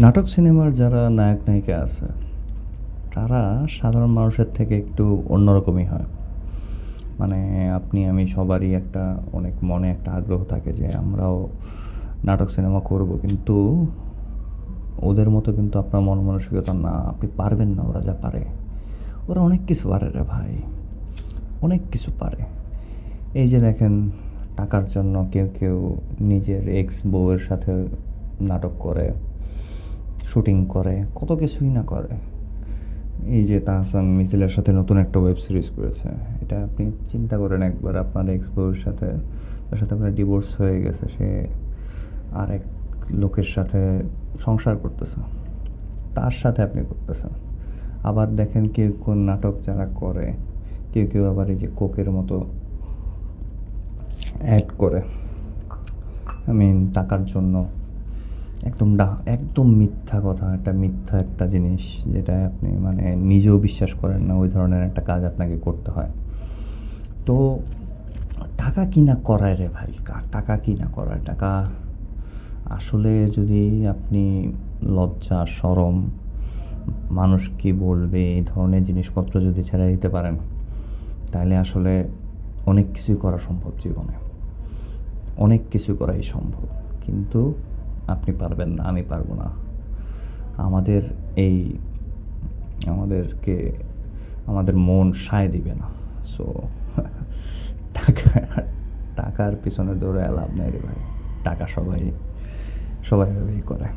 নাটক সিনেমার যারা নায়ক নায়িকা আছে তারা সাধারণ মানুষের থেকে একটু অন্যরকমই হয়। মানে আপনি আমি সবারই একটা অনেক মনে একটা আগ্রহ থাকে যে আমরাও নাটক সিনেমা করব, কিন্তু ওদের মতো কিন্তু আপনার মন মানসিকতা না, আপনি পারবেন না ওরা যা পারে। ওরা অনেক কিছু পারে রে ভাই, অনেক কিছু পারে। এই যে দেখেন, টাকার জন্য কেউ কেউ নিজের এক্স বউয়ের সাথে নাটক করে, শুটিং করে, কত কিছুই না করে। এই যে তাহসান মিথিলার সাথে নতুন একটা ওয়েব সিরিজ করেছে, এটা আপনি চিন্তা করেন একবার, আপনার এক্স বউয়ের সাথে, তার সাথে আপনার ডিভোর্স হয়ে গেছে, সে আরেক লোকের সাথে সংসার করতেছে, তার সাথে আপনি করতেছেন। আবার দেখেন কেউ কোন নাটক যারা করে, কেউ কেউ আবার এই যে কোকের মতো অ্যাড করে, টাকার জন্য। একদম মিথ্যা কথা, একটা মিথ্যা একটা জিনিস, যেটা আপনি নিজেও বিশ্বাস করেন না ওই ধরনের একটা কাজ আপনাকে করতে হয়। তো টাকা কি না করায় রে ভাই, টাকা কি না করায়। টাকা আসলে যদি আপনি লজ্জা, শরম, মানুষ কি বলবে, এই ধরনের জিনিসপত্র যদি ছেড়ে দিতে পারেন, তাহলে আসলে অনেক কিছুই করা সম্ভব জীবনে, অনেক কিছু করাই সম্ভব। কিন্তু আপনি পারবেন না, আমি পারবো না। আমাদের এই আমাদেরকে আমাদের মন সায় দিবে না। সো টাকা টাকার পিছনে দৌড়ে লাভ নেই রে ভাই। টাকা সবাই সবাই করে।